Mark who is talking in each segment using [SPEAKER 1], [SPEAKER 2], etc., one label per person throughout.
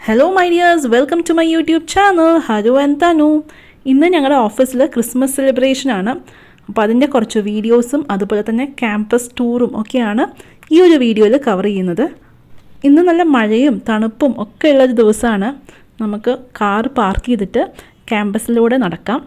[SPEAKER 1] Hello my dears, welcome to my YouTube channel Haru and Thanu. ഇന്ന് ഞങ്ങളുടെ ഓഫീസിൽ ക്രിസ്മസ് സെലിബ്രേഷനാണ്. അപ്പോൾ അതിൻ്റെ കുറച്ച് വീഡിയോസും അതുപോലെ തന്നെ ക്യാമ്പസ് ടൂറും ഒക്കെയാണ് ഈ ഒരു വീഡിയോയിൽ കവർ ചെയ്യുന്നത്. ഇന്ന് നല്ല മഴയും തണുപ്പും ഒക്കെ ഉള്ളൊരു ദിവസമാണ്. നമുക്ക് കാർ പാർക്ക് ചെയ്തിട്ട് ക്യാമ്പസിലൂടെ നടക്കാം.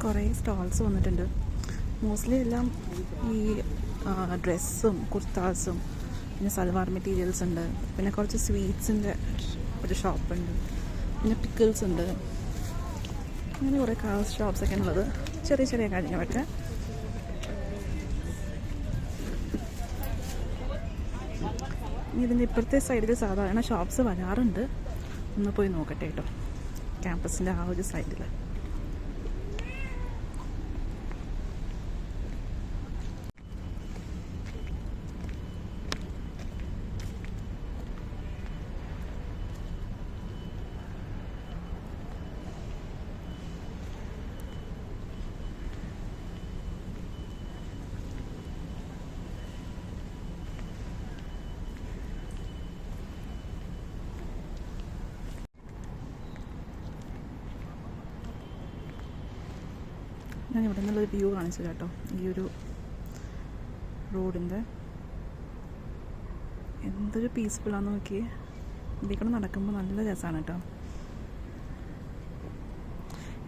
[SPEAKER 1] കുറേ സ്റ്റോൾസ് വന്നിട്ടുണ്ട്. മോസ്റ്റ്ലി എല്ലാം ഈ ഡ്രസ്സും കുർത്താസും പിന്നെ സൽവാർ മെറ്റീരിയൽസ് ഉണ്ട്. പിന്നെ കുറച്ച് സ്വീറ്റ്സിൻ്റെ ഒരു ഷോപ്പുണ്ട്. പിന്നെ പിക്കിൾസ് ഉണ്ട്. അങ്ങനെ കുറേ കാർ ഷോപ്സൊക്കെ ഉള്ളത്, ചെറിയ ചെറിയ കാര്യങ്ങളൊക്കെ. ഇതിൻ്റെ ഇപ്പുറത്തെ സൈഡിൽ സാധാരണ ഷോപ്സ് വരാറുണ്ട്. ഒന്ന് പോയി നോക്കട്ടെ കേട്ടോ, ക്യാമ്പസിൻ്റെ ആ ഒരു സൈഡിൽ. ഞാൻ ഇവിടെ നിന്നുള്ളൊരു വ്യൂ കാണിച്ചു കേട്ടോ. ഈ ഒരു റോഡിൻ്റെ എന്തൊരു പീസ്ഫുള്ളാന്ന് നോക്കിയേ. ഇതിൽ കൂടെ നടക്കുമ്പോൾ നല്ല രസമാണ് കേട്ടോ.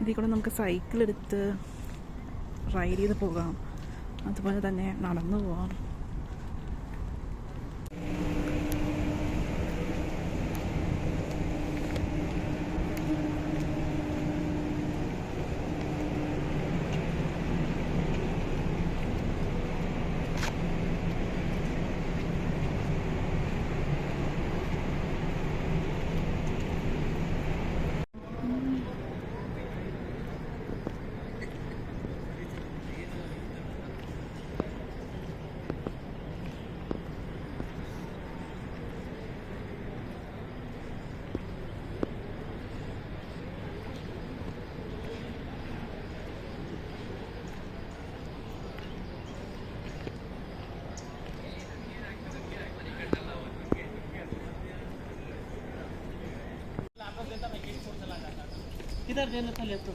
[SPEAKER 1] ഇതിൽ കൂടെ നമുക്ക് സൈക്കിളെടുത്ത് റൈഡ് ചെയ്ത് പോകാം, അതുപോലെ തന്നെ നടന്നു പോകാം.
[SPEAKER 2] किधर देना था ले तो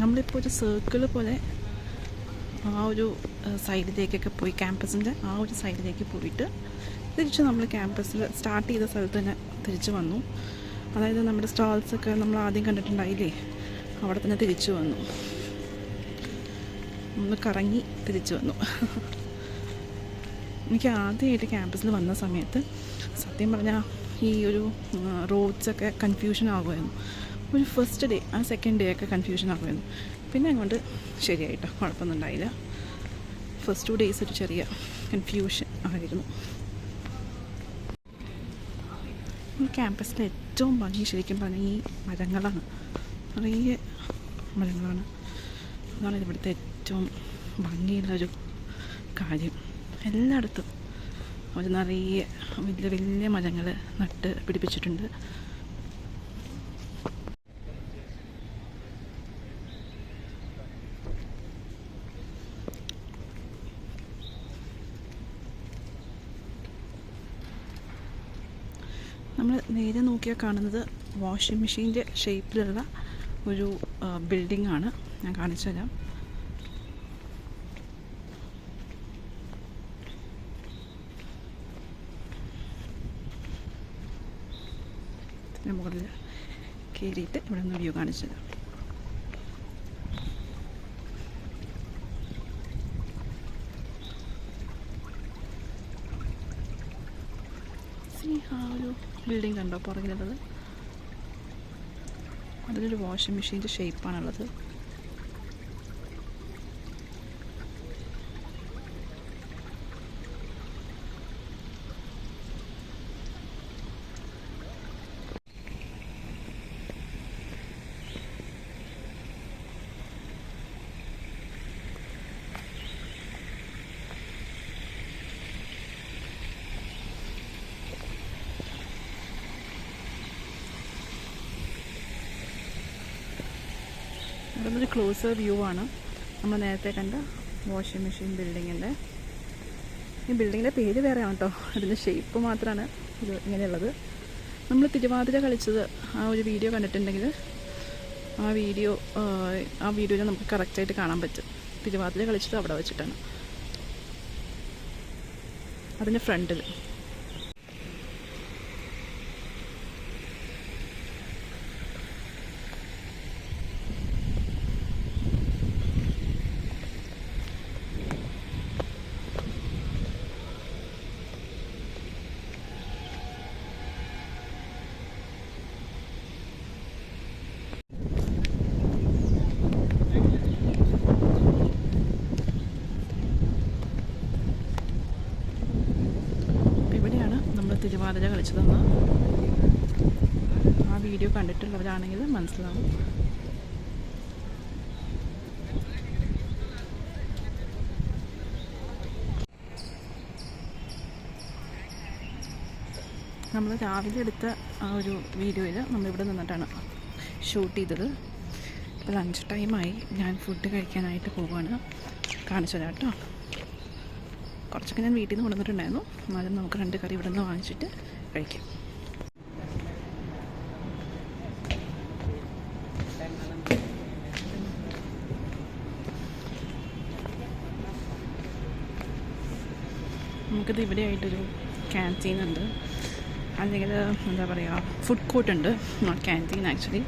[SPEAKER 1] നമ്മളിപ്പോൾ ഒരു സർക്കിൾ പോലെ ആ ഒരു സൈഡിലേക്കൊക്കെ പോയി, ക്യാമ്പസിൻ്റെ ആ ഒരു സൈഡിലേക്ക് പോയിട്ട് തിരിച്ച് നമ്മൾ ക്യാമ്പസിൽ സ്റ്റാർട്ട് ചെയ്ത സ്ഥലത്ത് തന്നെ തിരിച്ച് വന്നു. അതായത് നമ്മുടെ സ്റ്റാൾസൊക്കെ നമ്മൾ ആദ്യം കണ്ടിട്ടുണ്ടായില്ലേ, അവിടെ തന്നെ തിരിച്ചു വന്നു. ഒന്ന് കറങ്ങി തിരിച്ചു വന്നു. എനിക്ക് ആദ്യമായിട്ട് ക്യാമ്പസിൽ വന്ന സമയത്ത് സത്യം പറഞ്ഞാൽ ഈ ഒരു റോഡ്സൊക്കെ കൺഫ്യൂഷൻ ആകുമായിരുന്നു. ഒരു ഫസ്റ്റ് ഡേ, ആ സെക്കൻഡ് ഡേ ഒക്കെ കൺഫ്യൂഷൻ ആകുമായിരുന്നു. പിന്നെ അങ്ങോട്ട് ശരിയായിട്ടോ, കുഴപ്പമൊന്നും ഉണ്ടായില്ല. ഫസ്റ്റ് 2 ഡേയ്സ് ഒരു ചെറിയ കൺഫ്യൂഷൻ ആയിരുന്നു. ഈ ക്യാമ്പസിലെ ഏറ്റവും ഭംഗി ശരിക്കും പറഞ്ഞാൽ ഈ മരങ്ങളാണ്, നിറയെ മരങ്ങളാണ്. അതാണ് ഇവിടുത്തെ ഏറ്റവും ഭംഗിയുള്ളൊരു കാര്യം. എല്ലായിടത്തും ഒരു നിറയെ വലിയ വലിയ മരങ്ങൾ നട്ട് പിടിപ്പിച്ചിട്ടുണ്ട്. നമ്മൾ നേരെ നോക്കിയാൽ കാണുന്നത് വാഷിംഗ് മെഷീൻ്റെ ഷേപ്പിലുള്ള ഒരു ബിൽഡിംഗ് ആണ്. ഞാൻ കാണിച്ചു തരാം. ഇതിന് മുകളിൽ കയറിയിട്ട് ഇവിടെ നിന്ന് വ്യൂ കാണിച്ചു തരാം. ആ ഒരു ബിൽഡിംഗ് കണ്ടോ പുറകിലുള്ളത്? അതിലൊരു വാഷിംഗ് മെഷീൻ്റെ ഷേപ്പാണുള്ളത്. ഇവിടെ നിന്നൊരു ക്ലോസർ വ്യൂ ആണ് നമ്മൾ നേരത്തെ കണ്ട വാഷിംഗ് മെഷീൻ ബിൽഡിങ്ങിൻ്റെ. ഈ ബിൽഡിങ്ങിൻ്റെ പേര് വേറെയാണ് കേട്ടോ, അതിൻ്റെ ഷേപ്പ് മാത്രമാണ് ഇത് ഇങ്ങനെയുള്ളത്. നമ്മൾ തിരുവാതിര കളിച്ചത് ആ ഒരു വീഡിയോ കണ്ടിട്ടുണ്ടെങ്കിൽ ആ വീഡിയോയിൽ നമുക്ക് കറക്റ്റായിട്ട് കാണാൻ പറ്റും. തിരുവാതിര കളിച്ചത് അവിടെ വെച്ചിട്ടാണ്. അതിൻ്റെ ഫ്രണ്ടിൽ. തിരുവാതിര കളിച്ചതെന്ന് ആ വീഡിയോ കണ്ടിട്ടുള്ളവരാണെങ്കിൽ മനസ്സിലാവും. നമ്മൾ രാവിലെ എടുത്ത ആ ഒരു വീഡിയോയിൽ നമ്മളിവിടെ നിന്നിട്ടാണ് ഷൂട്ട് ചെയ്തത്. ഇപ്പോൾ ലഞ്ച് ടൈമായി, ഞാൻ ഫുഡ് കഴിക്കാനായിട്ട് പോവുകയാണ്. കാണിച്ചു തരാം കേട്ടോ. കുറച്ചൊക്കെ ഞാൻ വീട്ടിൽ നിന്ന് കൊണ്ടുവന്നിട്ടുണ്ടായിരുന്നു. എന്നാലും നമുക്ക് 2 കറി ഇവിടെ നിന്ന് വാങ്ങിച്ചിട്ട് കഴിക്കാം. നമുക്കിത് ഇവിടെ ആയിട്ടൊരു ക്യാൻറ്റീൻ ഉണ്ട്, അല്ലെങ്കിൽ എന്താ പറയുക ഫുഡ് കോർട്ട് ഉണ്ട്. Not canteen actually.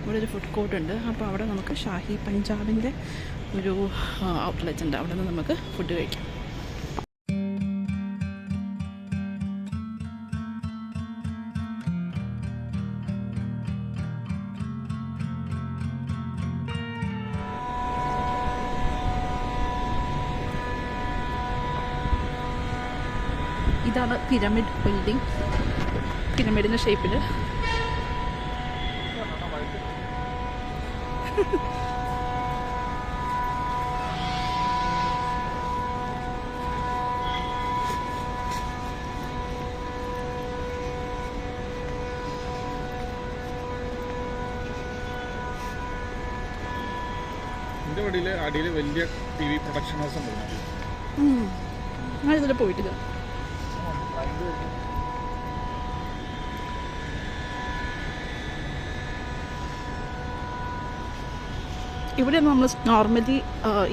[SPEAKER 1] ഇവിടെ ഒരു ഫുഡ് കോർട്ട് ഉണ്ട്. അപ്പോൾ അവിടെ നമുക്ക് ഷാഹി പഞ്ചാബിൻ്റെ ഒരു ഔട്ട്ലെറ്റ് ഉണ്ട്. അവിടെ നിന്ന് നമുക്ക് ഫുഡ് കഴിക്കാം. ഇതാണ് പിരമിഡ് ബിൽഡിംഗ്, പിരമിഡിൻ്റെ ഷേപ്പിൽ.
[SPEAKER 2] അടിയിൽ വലിയ TV പ്രൊഡക്ഷൻ ഹൗസ് ഉണ്ട്.
[SPEAKER 1] ഞാൻ ഇതിൽ പോയിട്ടില്ല. ഇവിടെ നമ്മൾ നോർമലി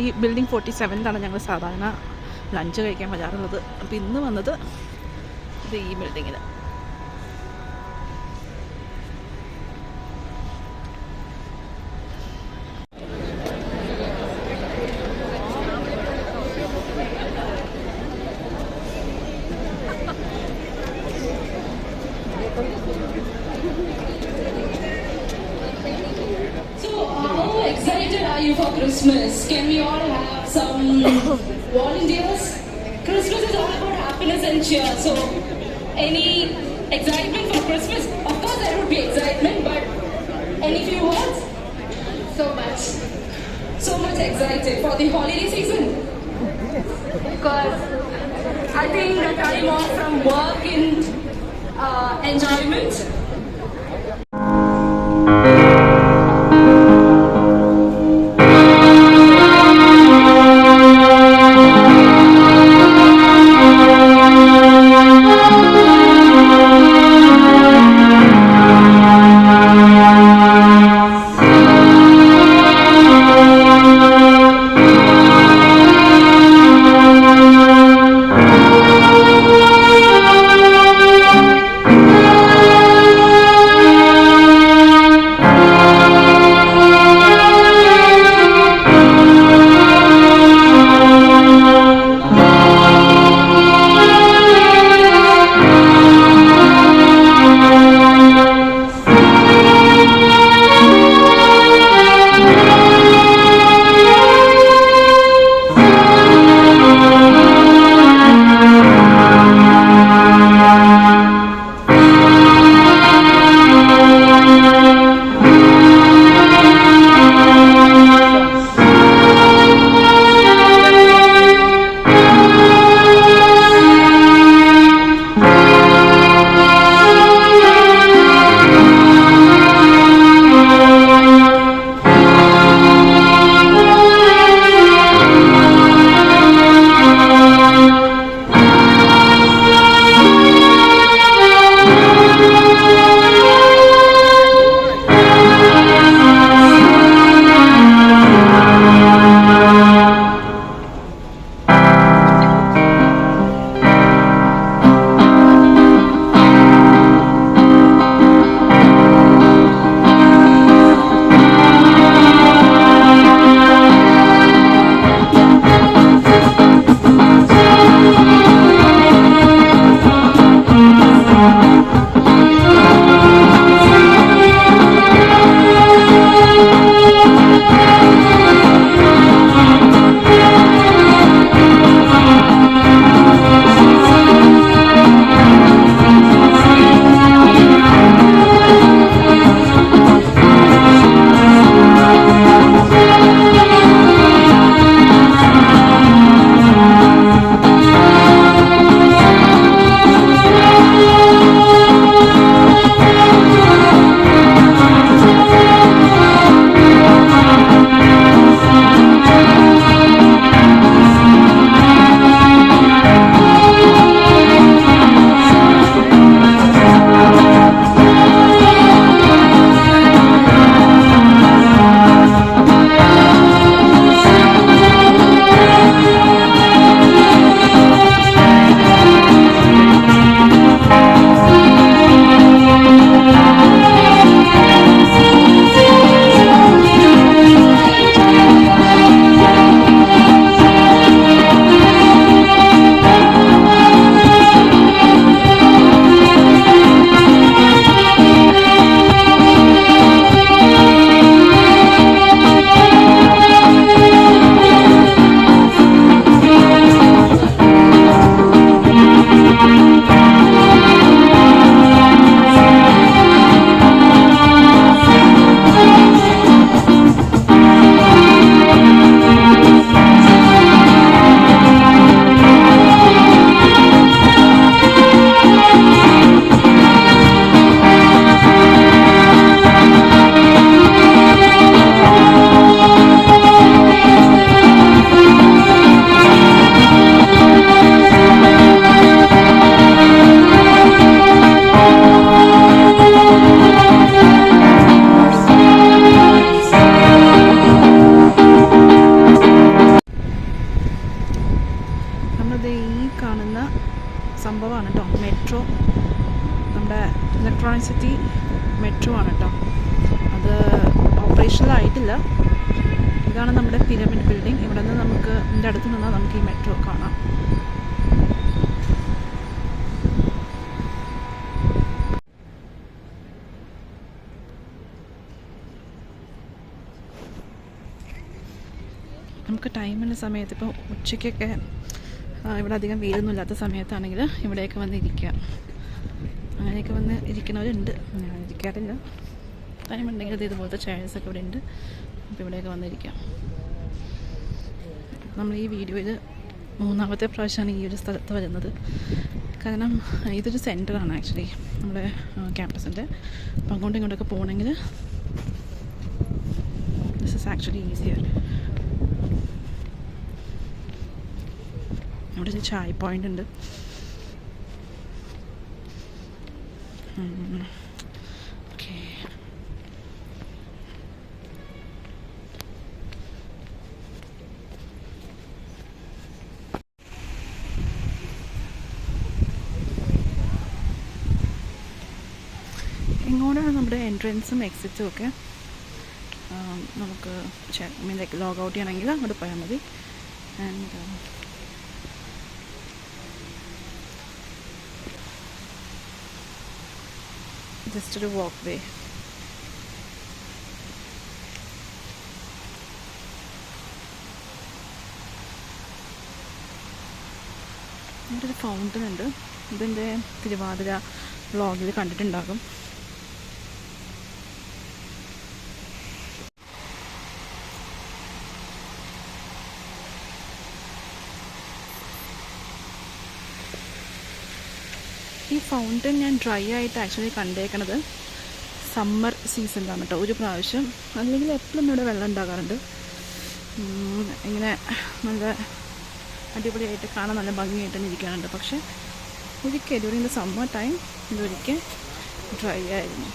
[SPEAKER 1] ഈ ബിൽഡിംഗ് 47ലാണ് ഞങ്ങൾ സാധാരണ ലഞ്ച് കഴിക്കാൻ വരാറുള്ളത്. അപ്പോൾ ഇന്ന് വന്നത് ഇത് ഈ ബിൽഡിങ്ങിൽ.
[SPEAKER 3] Are you for Christmas? Can we all have some volunteers? Christmas is all about happiness and cheer. So, any excitement for Christmas? Of course, there would be excitement, but any few words? So much excited for the holiday season. Because I think the time off from work and enjoyment.
[SPEAKER 1] ഇതാണ് നമ്മുടെ pyramid building. ഇവിടെ നിന്ന് നമുക്ക് ഇതിൻ്റെ അടുത്ത് നിന്നാൽ നമുക്ക് ഈ മെട്രോ കാണാം. നമുക്ക് ടൈമുള്ള സമയത്ത് ഇപ്പോൾ ഉച്ചയ്ക്കൊക്കെ ഇവിടെ അധികം വെയിലൊന്നുമില്ലാത്ത സമയത്താണെങ്കിൽ ഇവിടെയൊക്കെ വന്ന് ഇരിക്കാം. അങ്ങനെയൊക്കെ വന്ന് ഇരിക്കുന്നവരുണ്ട്. ഞാൻ ഇരിക്കാറില്ല. ടൈമുണ്ടെങ്കിൽ അത് ഇതുപോലത്തെ ചെയർസൊക്കെ ഇവിടെ ഉണ്ട്. അപ്പോൾ ഇവിടെയൊക്കെ വന്നിരിക്കാം. നമ്മൾ ഈ വീഡിയോയിൽ 3ാമത്തെ പ്രാവശ്യമാണ് ഈ ഒരു സ്ഥലത്ത് വരുന്നത്. കാരണം ഇതൊരു സെൻറ്ററാണ് ആക്ച്വലി നമ്മുടെ ക്യാമ്പസിൻ്റെ. അപ്പം അങ്ങോട്ടും ഇങ്ങോട്ടൊക്കെ പോകണമെങ്കിൽ ദിസ് ഇസ് ആക്ച്വലി ഈസിയർ. ഇവിടെ ഒരു ചായ പോയിൻ്റ് ഉണ്ട്. ഓക്കെ, ഇങ്ങോട്ടാണ് നമ്മുടെ എൻട്രൻസും എക്സിറ്റും ഒക്കെ. നമുക്ക് ലൈക്ക് ലോഗ് ഔട്ട് ചെയ്യണമെങ്കിൽ അങ്ങോട്ട് പോയാൽ മതി. ആൻഡ് ജസ്റ്റ് ഒരു വാക്ക് വേ. ഇവിടെ ഒരു ഫൗണ്ടൻ ഉണ്ട്. ഇതിൻ്റെ തിരുവാതിര വ്ളോഗിൽ കണ്ടിട്ടുണ്ടാകും. ഈ ഫൗണ്ടൻ ഞാൻ ഡ്രൈ ആയിട്ട് ആക്ച്വലി കണ്ടേക്കണത് സമ്മർ സീസണിലാണ് കേട്ടോ. ഒരു പ്രാവശ്യം, അല്ലെങ്കിൽ എപ്പോഴും ഇവിടെ വെള്ളം ഉണ്ടാകാറുണ്ട്. ഇങ്ങനെ നല്ല അടിപൊളിയായിട്ട് കാണാൻ നല്ല ഭംഗിയായിട്ട് തന്നെ ഇരിക്കാറുണ്ട്. പക്ഷേ ഒരിക്കൽ ഡ്യൂറിങ് ദ സമ്മർ ടൈം ഇതൊരിക്കൽ ഡ്രൈ ആയിരുന്നു.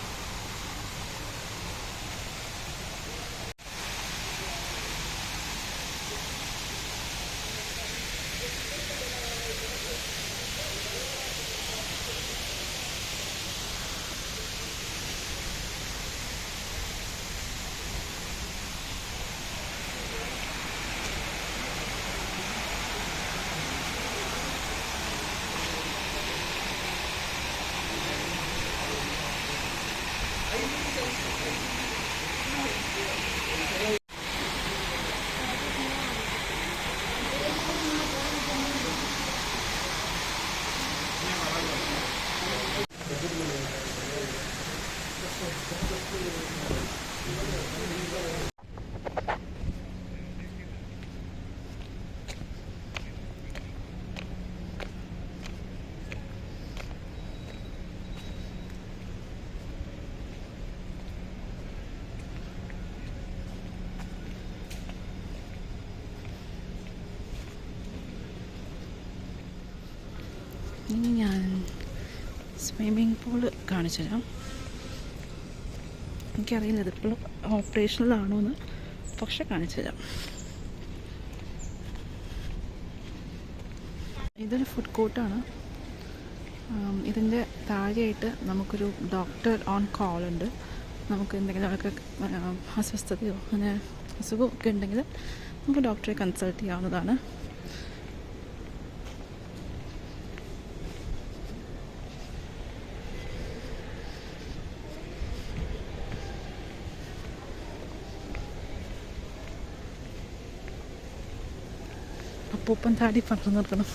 [SPEAKER 1] ഇനി ഞാൻ സ്വിമ്മിംഗ് പൂള് കാണിച്ചു തരാം. എനിക്കറിയില്ല ഇതിപ്പോൾ ഓപ്പറേഷണലാണോ എന്ന്, പക്ഷെ കാണിച്ചു തരാം. ഇതൊരു ഫുഡ് കോർട്ടാണ്. ഇതിൻ്റെ താഴെയായിട്ട് നമുക്കൊരു ഡോക്ടർ ഓൺ കോൾ ഉണ്ട്. നമുക്ക് എന്തെങ്കിലുമൊക്കെ അസ്വസ്ഥതയോ അങ്ങനെ അസുഖമൊക്കെ ഉണ്ടെങ്കിൽ നമുക്ക് ഡോക്ടറെ കൺസൾട്ട് ചെയ്യാവുന്നതാണ്. അപ്പൂപ്പൻ താടി പറഞ്ഞു നിർത്തണം.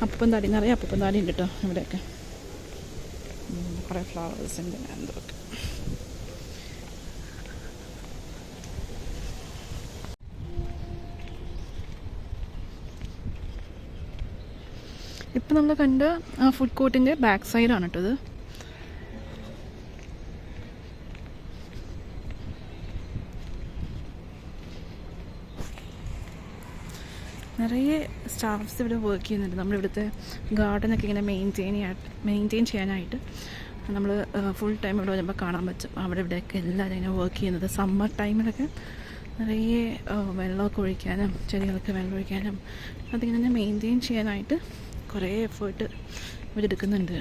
[SPEAKER 1] അപ്പൂപ്പൻ താടി നിറയെ അപ്പൂപ്പൻ താടി ഉണ്ട് കേട്ടോ ഇവിടെയൊക്കെ. കുറേ ഫ്ലവേഴ്സിൻ്റെ എന്തൊക്കെ. ഇപ്പം നമ്മൾ കണ്ട ആ ഫുഡ് കോർട്ടിൻ്റെ ബാക്ക് സൈഡാണ് കേട്ടോ ഇത്. നിറയെ സ്റ്റാഫ്സ് ഇവിടെ വർക്ക് ചെയ്യുന്നുണ്ട്. നമ്മളിവിടുത്തെ ഗാർഡനൊക്കെ ഇങ്ങനെ മെയിൻറ്റെയിൻ ചെയ്യാനായിട്ട് നമ്മൾ ഫുൾ ടൈം ഇവിടെ വരുമ്പോൾ കാണാൻ പറ്റും. അവിടെ ഇവിടെയൊക്കെ എല്ലാവരും ഇങ്ങനെ വർക്ക് ചെയ്യുന്നത്. സമ്മർ ടൈമിലൊക്കെ നിറയെ വെള്ളമൊക്കെ ഒഴിക്കാനും ചെടികൾക്ക് വെള്ളം ഒഴിക്കാനും അതിങ്ങനെ മെയിൻറ്റെയിൻ ചെയ്യാനായിട്ട് കുറേ എഫേർട്ട് ഇവരെടുക്കുന്നുണ്ട്.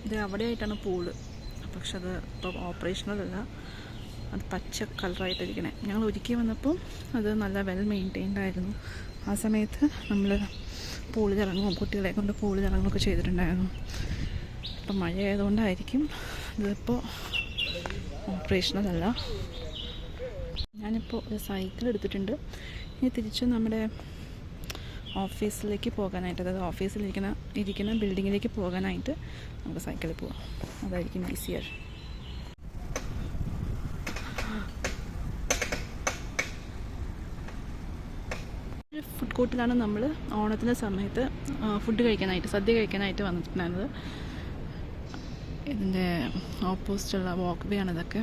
[SPEAKER 1] ഇത് അവിടെയായിട്ടാണ് പൂള്, പക്ഷെ അത് ഇപ്പോൾ ഓപ്പറേഷണലല്ല, അത് പച്ച കളറായിട്ടിരിക്കണേ. ഞങ്ങൾ ഒരുക്കി വന്നപ്പോൾ അത് നല്ല വെൽ മെയിൻറ്റെയിൻഡ് ആയിരുന്നു. ആ സമയത്ത് നമ്മൾ പൂളിലിറങ്ങും, കുട്ടികളെ കൊണ്ട് പൂളിലിറങ്ങുകയൊക്കെ ചെയ്തിട്ടുണ്ടായിരുന്നു. ഇപ്പം മഴയായതുകൊണ്ടായിരിക്കും ഇതിപ്പോൾ ഓപ്പറേഷണലല്ല. ഞാനിപ്പോൾ ഒരു സൈക്കിൾ എടുത്തിട്ടുണ്ട്. ഇനി തിരിച്ച് നമ്മുടെ ഓഫീസിലേക്ക് പോകാനായിട്ട്, അതായത് ഇരിക്കുന്ന ബിൽഡിങ്ങിലേക്ക് പോകാനായിട്ട് നമുക്ക് സൈക്കിളിൽ പോകാം. അതായിരിക്കും ഈസിയർ. ഫുഡ് കോർട്ടിലാണ് നമ്മൾ ഓണത്തിൻ്റെ സമയത്ത് സദ്യ കഴിക്കാനായിട്ട് വന്നിട്ടുണ്ടായിരുന്നത്. ഇതിൻ്റെ ഓപ്പോസിറ്റുള്ള വാക്ക് വേ ആണ് ഇതൊക്കെ.